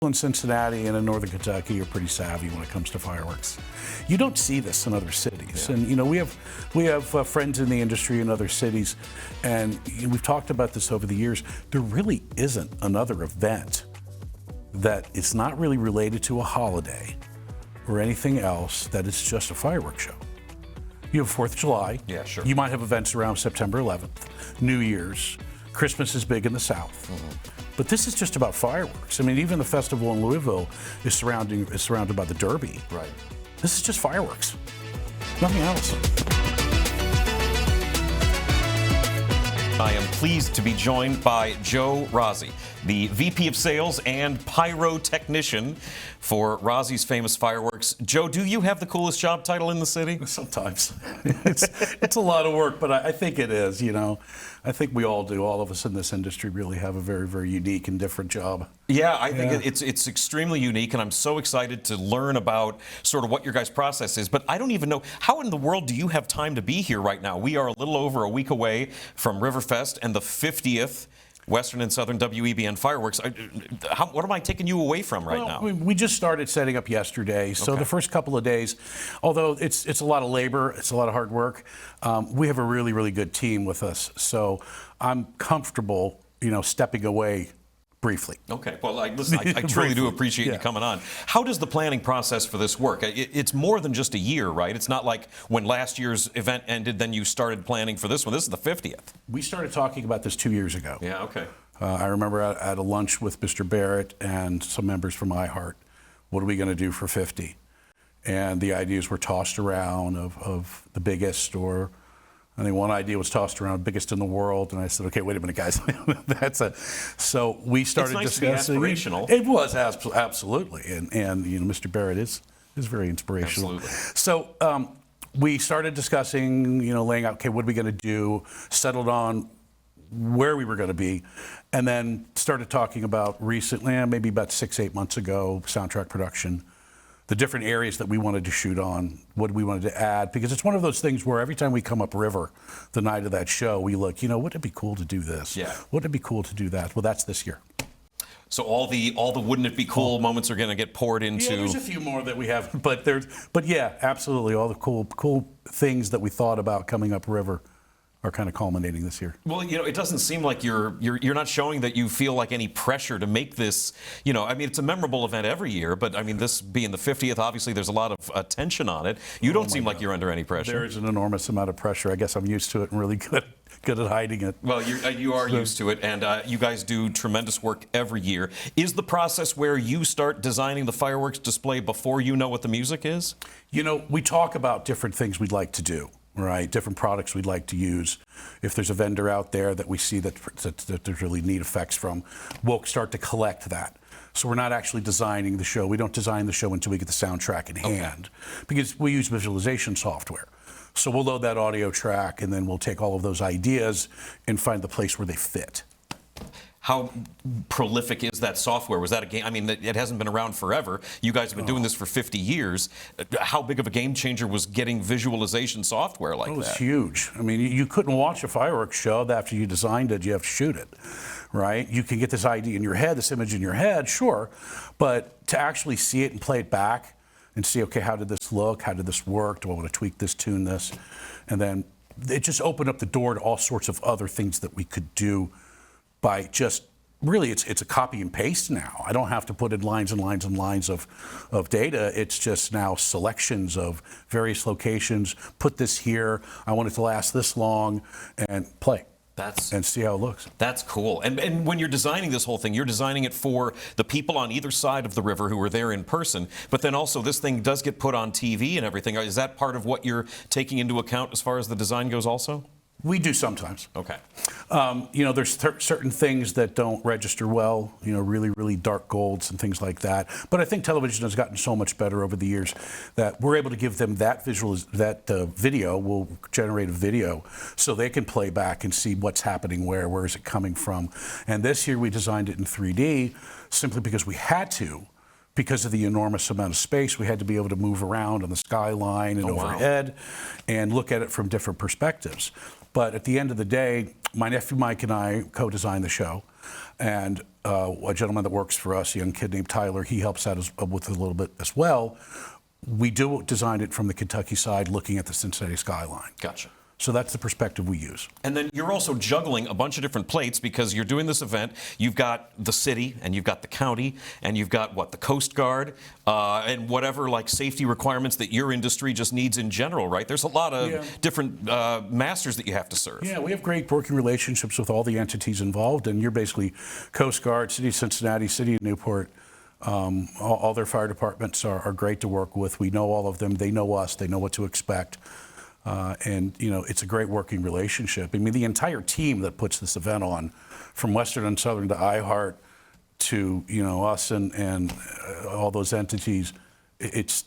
in Cincinnati and in northern Kentucky are pretty savvy when it comes to fireworks. You don't see this in other cities, and you know we have friends in the industry in other cities, and we've talked about this over the years. There really isn't another event that is not really related to a holiday or anything else that is just a fireworks show. You have 4th of July. Yeah, sure. You might have events around September 11th, New Year's. Christmas is big in the South. But this is just about fireworks. I mean, even the festival in Louisville is surrounded by the Derby. Right. This is just fireworks. Nothing else. I am pleased to be joined by Joe Rozzi, the VP of Sales and Pyrotechnician for Rozzi's Famous Fireworks. Joe, do you have the coolest job title in the city? Sometimes. It's a lot of work, but I think it is, you know. I think we all do. All of us in this industry really have a very, very unique and different job. Yeah, I think it's extremely unique, and I'm so excited to learn about sort of what your guys' process is. But I don't even know, how in the world do you have time to be here right now? We are a little over a week away from Riverfest and the 50th Western and Southern WEBN fireworks. What am I taking you away from right now? We just started setting up yesterday, so the first couple of days, although it's a lot of labor, it's a lot of hard work, we have a really, really good team with us. So I'm comfortable, you know, stepping away briefly. Okay. Well, listen, I truly do appreciate you coming on. How does the planning process for this work? It's more than just a year, right? It's not like when last year's event ended, then you started planning for this one. This is the 50th. We started talking about this 2 years ago. Yeah, okay. I remember at a lunch with Mr. Barrett and some members from iHeart, what are we going to do for 50? And the ideas were tossed around of the biggest, or I think one idea was tossed around, biggest in the world, and I said, okay, wait a minute, guys. So we started discussing. To be aspirational. It was absolutely, and you know, Mr. Barrett is very inspirational. Absolutely. So we started discussing, you know, laying out, okay, what are we going to do? Settled on where we were going to be, and then started talking about recently, maybe about 6-8 months ago, soundtrack production. The different areas that we wanted to shoot on, what we wanted to add, because it's one of those things where every time we come up river the night of that show, we look, you know, wouldn't it be cool to do this? Yeah. Wouldn't it be cool to do that? Well, that's this year. So all the wouldn't it be cool moments are going to get poured into. Yeah, there's a few more that we have, but yeah, absolutely, all the cool things that we thought about coming up river are kind of culminating this year. Well, you know, it doesn't seem like you're not showing that you feel like any pressure to make this, you know, I mean, it's a memorable event every year, but I mean, this being the 50th, obviously there's a lot of attention on it. You don't seem like you're under any pressure. There is an enormous amount of pressure. I guess I'm used to it and really good at hiding it. Well, you are used to it, and you guys do tremendous work every year. Is the process where you start designing the fireworks display before you know what the music is? You know, we talk about different things we'd like to do. Right, different products we'd like to use. If there's a vendor out there that we see that there's really neat effects from, we'll start to collect that. So we're not actually designing the show. We don't design the show until we get the soundtrack in hand, because we use visualization software. So we'll load that audio track, and then we'll take all of those ideas and find the place where they fit. How prolific is that software? Was that a game? I mean, it hasn't been around forever. You guys have been doing this for 50 years. How big of a game changer was getting visualization software like that? It was huge. I mean, you couldn't watch a fireworks show after you designed it. You have to shoot it, right? You can get this idea in your head, this image in your head, sure, but to actually see it and play it back and see, okay, how did this look? How did this work? Do I want to tweak this, tune this? And then it just opened up the door to all sorts of other things that we could do by just, really, it's a copy and paste now. I don't have to put in lines and lines and lines of data. It's just now selections of various locations. Put this here. I want it to last this long, and play. And see how it looks. That's cool. And when you're designing this whole thing, you're designing it for the people on either side of the river who are there in person, but then also this thing does get put on TV and everything. Is that part of what you're taking into account as far as the design goes also? We do sometimes. Okay. You know, there's certain things that don't register well, you know, really, really dark golds and things like that. But I think television has gotten so much better over the years that we're able to give them that video. We'll generate a video so they can play back and see what's happening where is it coming from. And this year we designed it in 3D simply because we had to, because of the enormous amount of space, we had to be able to move around on the skyline and overhead and look at it from different perspectives. But at the end of the day, my nephew Mike and I co-designed the show. And a gentleman that works for us, a young kid named Tyler, he helps out with it a little bit as well. We designed it from the Kentucky side, looking at the Cincinnati skyline. Gotcha. So that's the perspective we use. And then you're also juggling a bunch of different plates because you're doing this event. You've got the city, and you've got the county, and you've got, the Coast Guard, and whatever, safety requirements that your industry just needs in general, right? There's a lot of different masters that you have to serve. Yeah, we have great working relationships with all the entities involved, and you're basically Coast Guard, City of Cincinnati, City of Newport. All their fire departments are great to work with. We know all of them. They know us. They know what to expect. And it's a great working relationship. I mean, the entire team that puts this event on, from Western and Southern to iHeart to us and all those entities,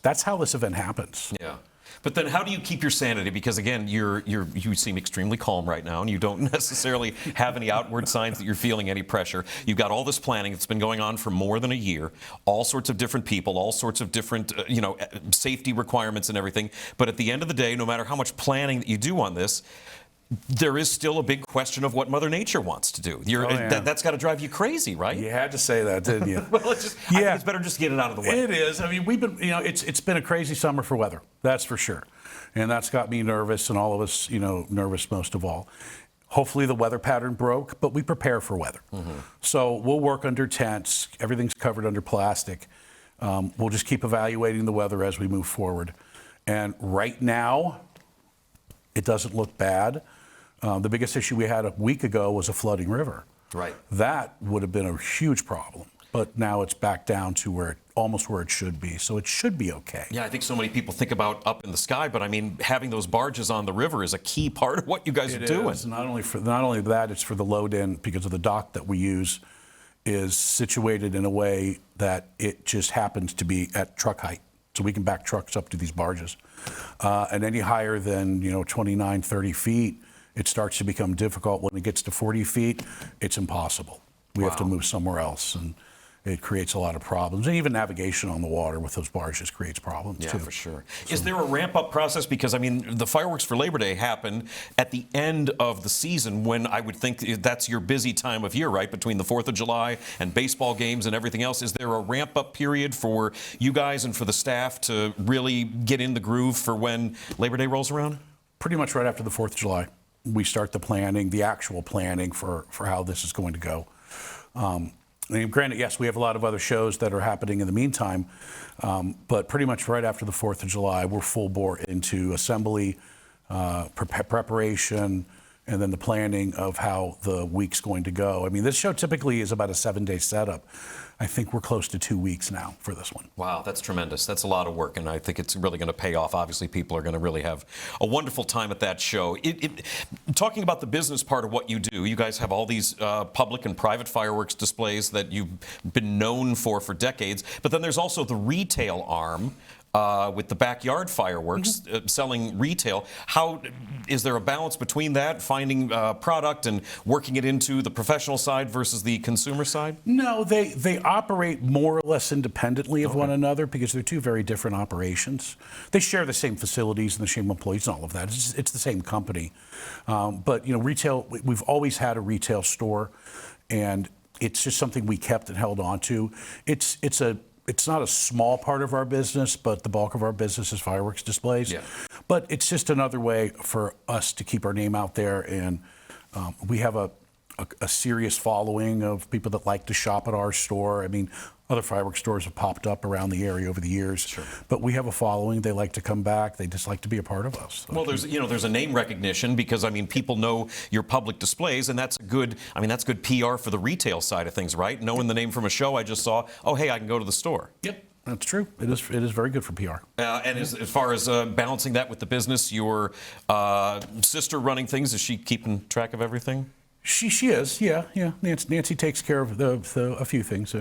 that's how this event happens. Yeah. But then how do you keep your sanity? Because again, you seem extremely calm right now, and you don't necessarily have any outward signs that you're feeling any pressure. You've got all this planning that's been going on for more than a year, all sorts of different people, all sorts of different safety requirements and everything. But at the end of the day, no matter how much planning that you do on this, there is still a big question of what Mother Nature wants to do. That's got to drive you crazy, right? You had to say that, didn't you? Well, I think it's better just to get it out of the way. It is. I mean, we've been, it's been a crazy summer for weather, that's for sure. And that's got me nervous, and all of us, nervous most of all. Hopefully the weather pattern broke, but we prepare for weather. Mm-hmm. So we'll work under tents. Everything's covered under plastic. We'll just keep evaluating the weather as we move forward. And right now, it doesn't look bad. The biggest issue we had a week ago was a flooding river. Right. That would have been a huge problem. But now it's back down to almost where it should be. So it should be okay. Yeah, I think so many people think about up in the sky, but I mean, having those barges on the river is a key part of what you guys are doing. Is. Not only that, it's for the load in, because of the dock that we use is situated in a way that it just happens to be at truck height. So we can back trucks up to these barges. And any higher than 29, 30 feet, it starts to become difficult. When it gets to 40 feet, it's impossible. We have to move somewhere else, and it creates a lot of problems. And even navigation on the water with those barges creates problems too. Yeah, for sure. So, is there a ramp-up process? Because, I mean, the fireworks for Labor Day happen at the end of the season, when I would think that's your busy time of year, right? Between the 4th of July and baseball games and everything else. Is there a ramp-up period for you guys and for the staff to really get in the groove for when Labor Day rolls around? Pretty much right after the 4th of July. We start the planning, the actual planning for how this is going to go. And granted, yes, we have a lot of other shows that are happening in the meantime, but pretty much right after the 4th of July, we're full bore into assembly, preparation, and then the planning of how the week's going to go. I mean, this show typically is about a 7-day setup. I think we're close to 2 weeks now for this one. Wow, that's tremendous. That's a lot of work, and I think it's really going to pay off. Obviously, people are going to really have a wonderful time at that show. Talking about the business part of what you do, you guys have all these public and private fireworks displays that you've been known for decades, but then there's also the retail arm. With the backyard fireworks, selling retail. How is there a balance between that, finding product and working it into the professional side versus the consumer side? No, they operate more or less independently of one another, because they're two very different operations. They share the same facilities and the same employees and all of that. It's the same company. But retail, we've always had a retail store, and it's just something we kept and held on to. It's not a small part of our business, but the bulk of our business is fireworks displays. Yeah. But it's just another way for us to keep our name out there, and we have a serious following of people that like to shop at our store. I mean, other fireworks stores have popped up around the area over the years, sure, but we have a following. They like to come back. They just like to be a part of us. Well, there's a name recognition, because I mean, people know your public displays, and that's good PR for the retail side of things, right? Knowing the name from a show I just saw. Oh, hey, I can go to the store. Yep. That's true. It is very good for PR. And as far as balancing that with the business, your sister running things, is she keeping track of everything? She is, yeah. Nancy takes care of a few things.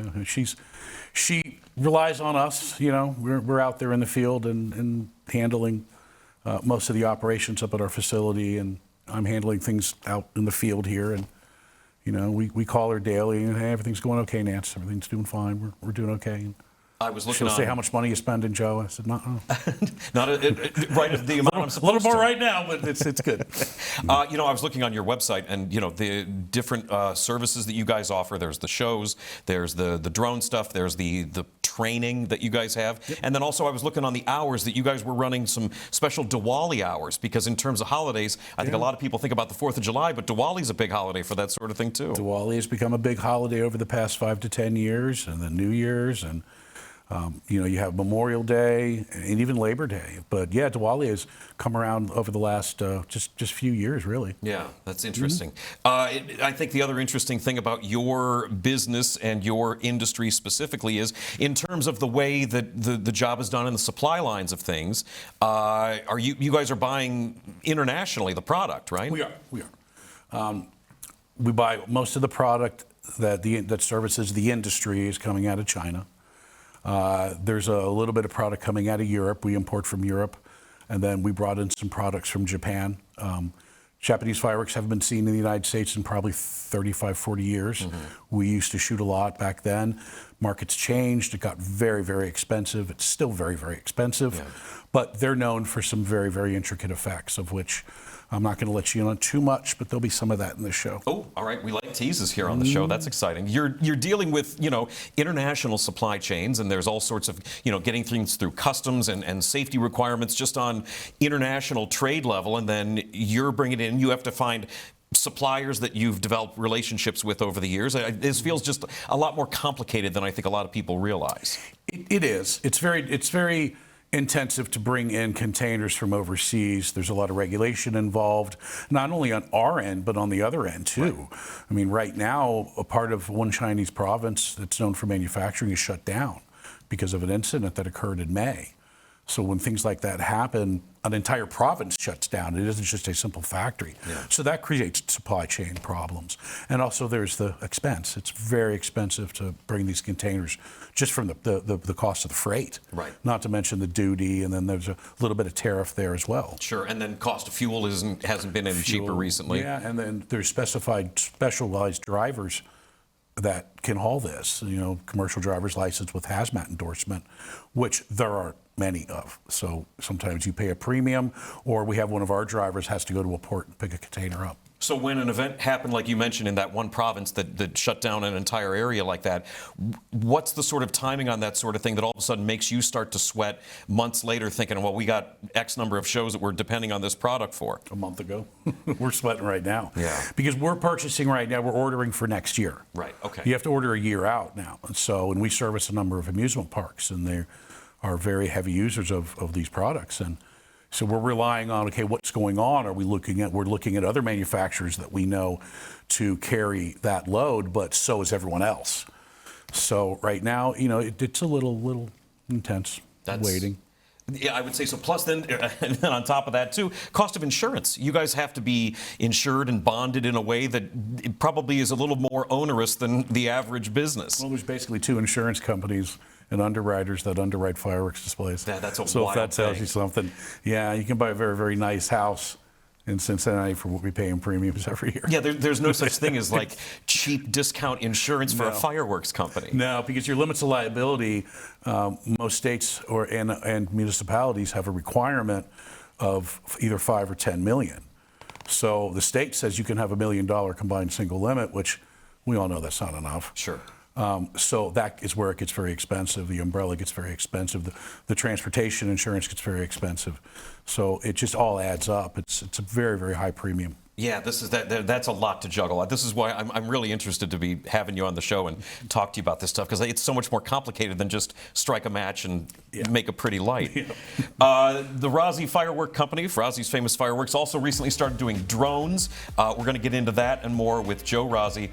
She relies on us. We're out there in the field and handling most of the operations up at our facility, and I'm handling things out in the field here. And we call her daily, and hey, everything's going okay, Nance. Everything's doing fine. We're doing okay. I was looking She'll say on- how much money you spend in Joe. I said, no. Not right at the amount I'm supposed to. A little more right now, but it's good. You know, I was looking on your website, and you know the different services that you guys offer. There's the shows, there's the drone stuff, there's the training that you guys have, and then also I was looking on the hours that you guys were running some special Diwali hours, because in terms of holidays, I think a lot of people think about the 4th of July, but Diwali's a big holiday for that sort of thing too. Diwali has become a big holiday over the past 5 to 10 years, and then New Year's, and you know, you have Memorial Day and even Labor Day. But yeah, Diwali has come around over the last just few years, really. Yeah, that's interesting. I think the other interesting thing about your business and your industry specifically is in terms of the way that the job is done in the supply lines of things. Are you guys are buying internationally the product, right? We are. We buy most of the product that services the industry is coming out of China. There's a little bit of product coming out of Europe. We import from Europe, and then we brought in some products from Japan. Japanese fireworks haven't been seen in the United States in probably 35, 40 years. We used to shoot a lot back then. Markets changed. It got very, very expensive. It's still very, very expensive, but they're known for some very, very intricate effects, of which I'm not going to let you in on too much, but there'll be some of that in this show. Oh, all right. We like teases here on the show. That's exciting. You're dealing with, you know, international supply chains, and there's all sorts of, you know, getting things through customs and safety requirements just on international trade level, and then you're bringing it in. You have to find suppliers that you've developed relationships with over the years. This feels just a lot more complicated than I think a lot of people realize. It is. It's very intensive to bring in containers from overseas. There's a lot of regulation involved, not only on our end, but on the other end too. Right. I mean, right now, a part of one Chinese province that's known for manufacturing is shut down because of an incident that occurred in May. So when things like that happen, an entire province shuts down. It isn't just a simple factory. So that creates supply chain problems. And also there's the expense. It's very expensive to bring these containers just from the cost of the freight. Right. Not to mention the duty, and then there's a little bit of tariff there as well. Sure, and then cost of fuel hasn't been any cheaper recently. Yeah, and then there's specialized drivers that can haul this, you know, commercial driver's license with hazmat endorsement, which there are many of. So sometimes you pay a premium, or we have one of our drivers has to go to a port and pick a container up. So when an event happened, like you mentioned, in that one province that shut down an entire area like that, what's the sort of timing on that sort of thing that all of a sudden makes you start to sweat months later thinking, well, we got X number of shows that we're depending on this product for? A month ago. We're sweating right now. Yeah. Because we're purchasing right now, we're ordering for next year. Right, okay. You have to order a year out now. And we service a number of amusement parks, and they are very heavy users of these products. And so we're relying on, okay, what's going on? We're looking at other manufacturers that we know to carry that load, but so is everyone else. So right now, you know, it's a little intense waiting. Yeah, I would say so. Plus, then, and then on top of that, too, cost of insurance. You guys have to be insured and bonded in a way that it probably is a little more onerous than the average business. Well, there's basically 2 insurance companies and underwriters that underwrite fireworks displays. That's a so wild if that tells thing. you something, yeah, you can buy a very, very nice house in Cincinnati for what we pay in premiums every year. Yeah, there's no such thing as like cheap discount insurance for a fireworks company. No, because your limits of liability, most states and municipalities have a requirement of either 5 or 10 million. So the state says you can have $1 million combined single limit, which we all know that's not enough. Sure. So that is where it gets very expensive. The umbrella gets very expensive. The transportation insurance gets very expensive. So it just all adds up. It's a very, very high premium. Yeah, that's a lot to juggle. This is why I'm really interested to be having you on the show and talk to you about this stuff, because it's so much more complicated than just strike a match and make a pretty light. The Rozzi Firework Company, Rozzi's Famous Fireworks, also recently started doing drones. We're going to get into that and more with Joe Rozzi.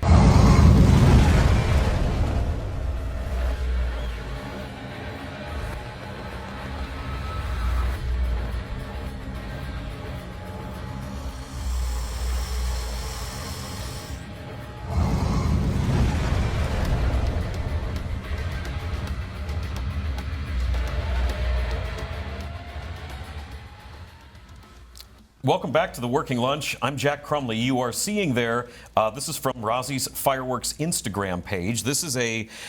Welcome back to the Working Lunch. I'm Jack Crumley. You are seeing there, this is from Rozzi's Fireworks Instagram page. Is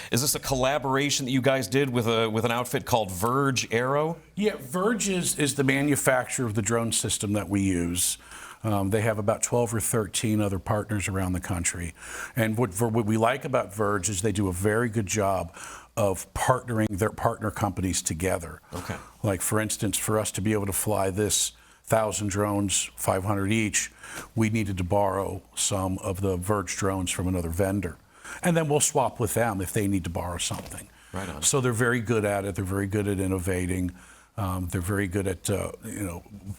this a collaboration that you guys did with an outfit called Verge Aero? Yeah, Verge is the manufacturer of the drone system that we use. They have about 12 or 13 other partners around the country. And what we like about Verge is they do a very good job of partnering their partner companies together. Okay. Like, for instance, for us to be able to fly this 1,000 drones, 500 each, we needed to borrow some of the Verge drones from another vendor. And then we'll swap with them if they need to borrow something. Right on. So they're very good at it. They're very good at innovating. They're very good at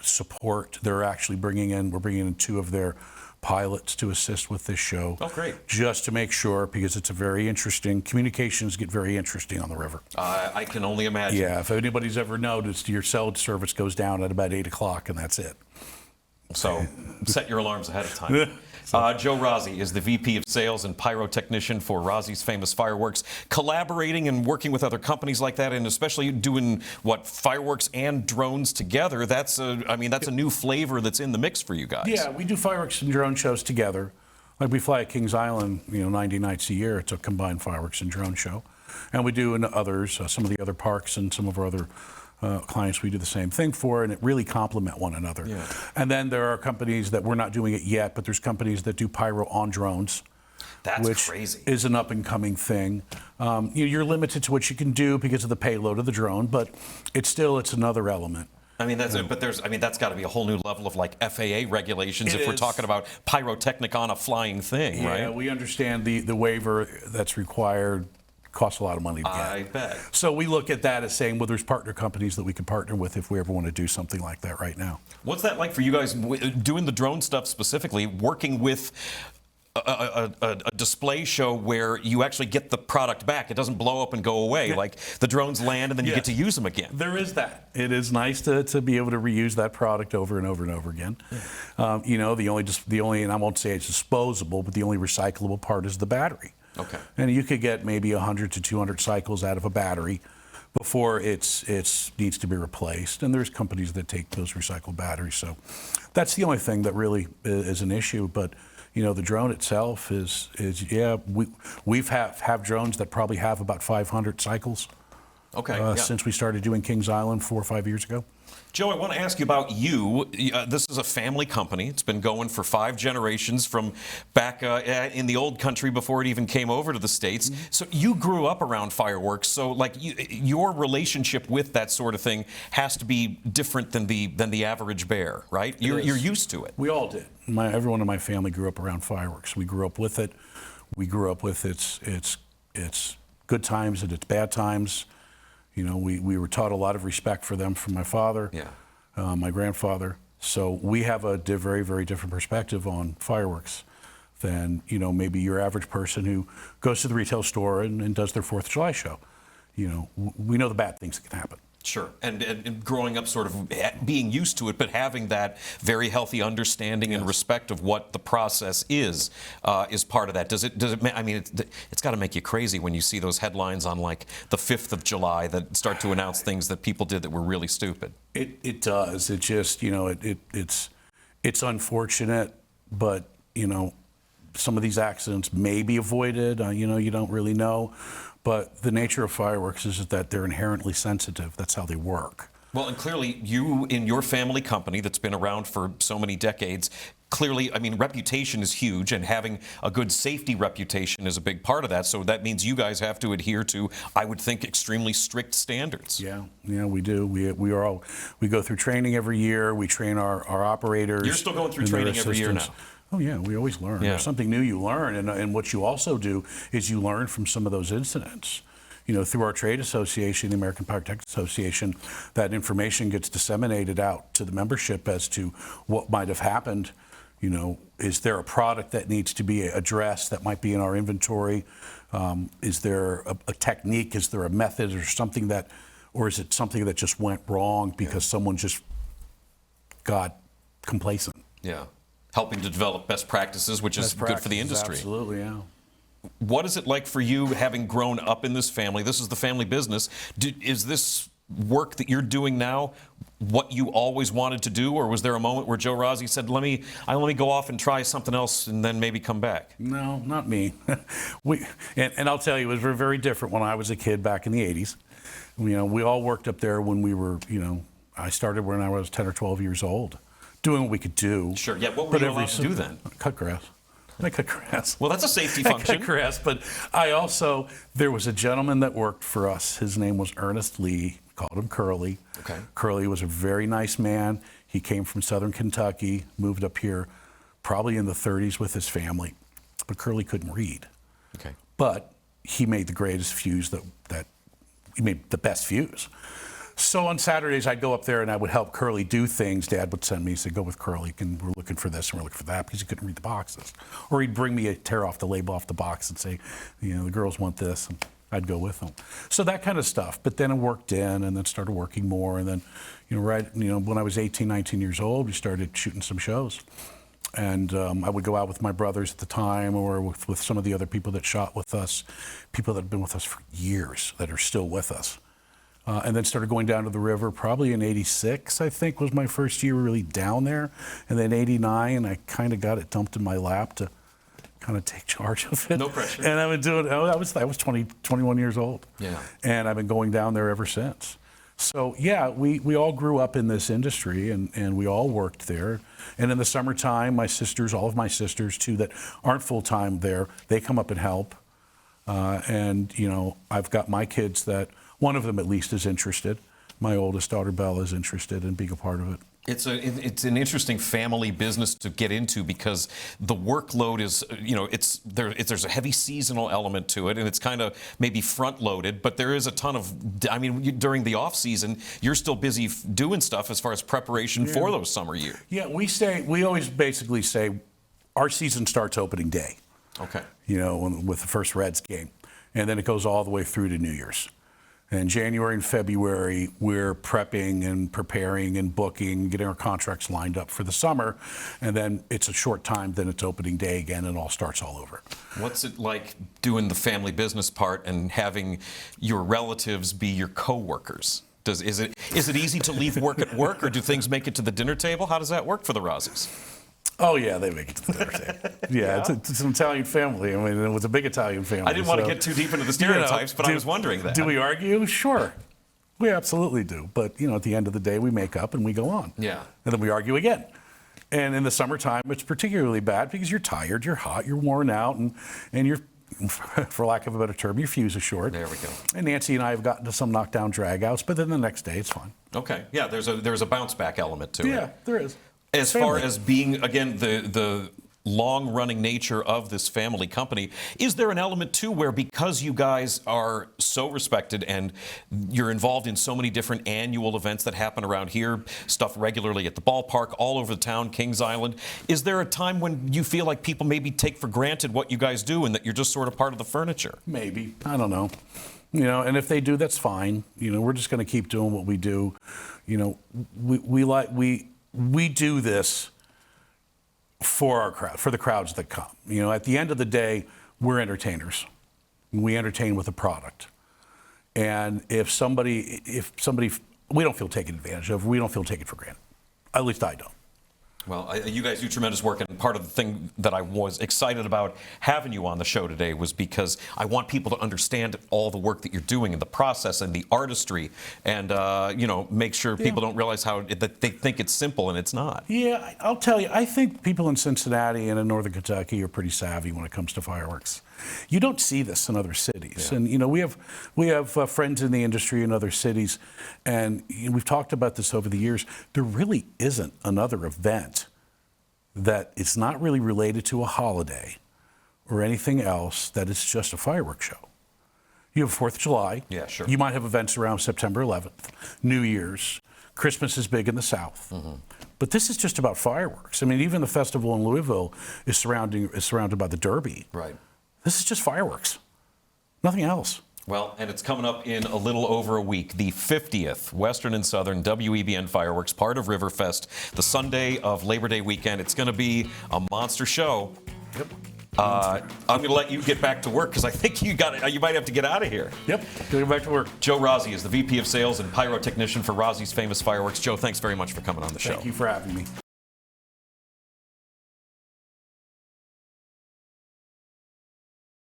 support. We're bringing in 2 of their pilots to assist with this show. Oh, great. Just to make sure, because it's a very interesting, communications get very interesting on the river. I can only imagine. Yeah, if anybody's ever noticed, your cell service goes down at about 8 o'clock, and that's it. So set your alarms ahead of time. Joe Rozzi is the VP of Sales and Pyrotechnician for Rozzi's Famous Fireworks. Collaborating and working with other companies like that, and especially doing fireworks and drones together. That's a new flavor that's in the mix for you guys. Yeah, we do fireworks and drone shows together. Like, we fly at Kings Island, 90 nights a year. It's a combined fireworks and drone show, and we do in others, some of the other parks and some of our other clients we do the same thing for, and it really complement one another. Yeah. And then there are companies that we're not doing it yet, but there's companies that do pyro on drones. That's which crazy. Is an up-and-coming thing. You're limited to what you can do because of the payload of the drone, but it's another element. I mean, that's got to be a whole new level of FAA regulations if we're is. talking about pyrotechnic on a flying thing, right? Yeah, we understand the waiver that's required. Costs a lot of money to get. I bet. So we look at that as saying, well, there's partner companies that we can partner with if we ever want to do something like that right now. What's that like for you guys doing the drone stuff specifically, working with a display show where you actually get the product back? It doesn't blow up and go away. Yeah. Like the drones land and then you get to use them again. There is that. It is nice to be able to reuse that product over and over and over again. Yeah. The only, and I won't say it's disposable, but the only recyclable part is the battery. Okay. And you could get maybe 100 to 200 cycles out of a battery before it needs to be replaced. And there's companies that take those recycled batteries. So that's the only thing that really is an issue. But the drone itself we've have drones that probably have about 500 cycles. Okay. Since we started doing Kings Island 4 or 5 years ago. Joe, I want to ask you about you. This is a family company. It's been going for 5 generations from back in the old country before it even came over to the States. Mm-hmm. So you grew up around fireworks. So your relationship with that sort of thing has to be different than the average bear, right? You're used to it. We all did. Everyone in my family grew up around fireworks. We grew up with it. We grew up with its good times and its bad times. We were taught a lot of respect for them from my father, my grandfather. So we have a very, very different perspective on fireworks than, maybe your average person who goes to the retail store and does their 4th of July show. We know the bad things that can happen. Sure. And growing up sort of being used to it, but having that very healthy understanding and respect of what the process is part of that. Does it, I mean, it's got to make you crazy when you see those headlines on the 5th of July that start to announce things that people did that were really stupid. It does. It just, it's unfortunate, but, some of these accidents may be avoided. You don't really know. But the nature of fireworks is that they're inherently sensitive. That's how they work. Well, and clearly you, in your family company that's been around for so many decades, clearly, reputation is huge, and having a good safety reputation is a big part of that. So that means you guys have to adhere to, I would think, extremely strict standards. Yeah, we do. We go through training every year. We train our operators. You're still going through training every year now. Oh, yeah, we always learn. Yeah. There's something new you learn, and what you also do is you learn from some of those incidents. Through our trade association, the American Pyrotechnics Association, that information gets disseminated out to the membership as to what might have happened. Is there a product that needs to be addressed that might be in our inventory? Is there a technique? Is there a method or something or is it something that just went wrong because someone just got complacent? Yeah. Helping to develop best practices, which is good for the industry. Absolutely, yeah. What is it like for you, having grown up in this family? This is the family business. Is this work that you're doing now what you always wanted to do, or was there a moment where Joe Rozzi said, let me go off and try something else and then maybe come back? No, not me. And I'll tell you, it was very, very different when I was a kid back in the 80s. We all worked up there when we were, I started when I was 10 or 12 years old, doing what we could do. Sure, yeah. What were you allowed to do then? Cut grass. I cut grass. Well, that's a safety function. I cut grass, but there was a gentleman that worked for us. His name was Ernest Lee. We called him Curly. Okay. Curly was a very nice man. He came from Southern Kentucky, moved up here probably in the 30s with his family. But Curly couldn't read. Okay. But he made the greatest fuse that he made the best fuse. So on Saturdays, I'd go up there and I would help Curly do things. Dad would send me, he said, go with Curly, and we're looking for this and we're looking for that, because he couldn't read the boxes. Or he'd bring me tear off the label off the box and say, the girls want this, and I'd go with them. So that kind of stuff. But then I worked in and then started working more. And then, when I was 18, 19 years old, we started shooting some shows. And I would go out with my brothers at the time, or with some of the other people that shot with us, people that have been with us for years that are still with us. And then started going down to the river probably in 86, I think, was my first year really down there. And then 89, I kind of got it dumped in my lap to kind of take charge of it. No pressure. And I've been doing it, I was 20, 21 years old. Yeah. And I've been going down there ever since. So yeah, we all grew up in this industry and we all worked there. And in the summertime, my sisters, all of my sisters too, that aren't full-time there, they come up and help. And I've got my kids that, one of them at least is interested. My oldest daughter, Bella, is interested in being a part of it. It's an interesting family business to get into, because the workload is, there's a heavy seasonal element to it, and it's kind of maybe front loaded, but there is a ton of, during the off season, you're still busy doing stuff as far as preparation for those summer years. Yeah, we always basically say our season starts opening day. Okay. With the first Reds game, and then it goes all the way through to New Year's. In January and February, we're prepping and preparing and booking, getting our contracts lined up for the summer. And then it's a short time, then it's opening day again, and it all starts all over. What's it like doing the family business part and having your relatives be your co-workers? Is it easy to leave work at work, or do things make it to the dinner table? How does that work for the Rozzis? Oh, yeah, they make it to the dinner table. Yeah, it's an Italian family. It was a big Italian family. I didn't want to get too deep into the stereotypes, but I was wondering that. Do we argue? Sure. We absolutely do. But, at the end of the day, we make up and we go on. Yeah. And then we argue again. And in the summertime, it's particularly bad because you're tired, you're hot, you're worn out, and you're, for lack of a better term, your fuse is short. There we go. And Nancy and I have gotten to some knockdown dragouts, but then the next day it's fine. Okay. Yeah, there's a bounce back element to it. Yeah, there is. As far as being, again, the long-running nature of this family company, is there an element, too, where because you guys are so respected and you're involved in so many different annual events that happen around here, stuff regularly at the ballpark, all over the town, Kings Island, is there a time when you feel like people maybe take for granted what you guys do and that you're just sort of part of the furniture? Maybe. I don't know. And if they do, that's fine. We're just going to keep doing what we do. We do this for our crowd, for the crowds that come. At the end of the day, we're entertainers. We entertain with a product. And if somebody, we don't feel taken advantage of, we don't feel taken for granted. At least I don't. Well, you guys do tremendous work, and part of the thing that I was excited about having you on the show today was because I want people to understand all the work that you're doing and the process and the artistry, and make sure people don't realize that they think it's simple and it's not. Yeah, I'll tell you, I think people in Cincinnati and in Northern Kentucky are pretty savvy when it comes to fireworks. You don't see this in other cities, and we have friends in the industry in other cities, and we've talked about this over the years. There really isn't another event that is not really related to a holiday or anything else that it's just a fireworks show. You have 4th of July. Yeah, sure. You might have events around September 11th, New Year's. Christmas is big in the South. Mm-hmm. But this is just about fireworks. Even the festival in Louisville is surrounded by the Derby. Right. This is just fireworks, nothing else. Well, and it's coming up in a little over a week, the 50th Western and Southern WEBN Fireworks, part of Riverfest, the Sunday of Labor Day weekend. It's going to be a monster show. Yep. I'm going to let you get back to work because I think you might have to get out of here. Yep, go back to work. Joe Rozzi is the VP of Sales and Pyrotechnician for Rozzi's Famous Fireworks. Joe, thanks very much for coming on the show. Thank you for having me.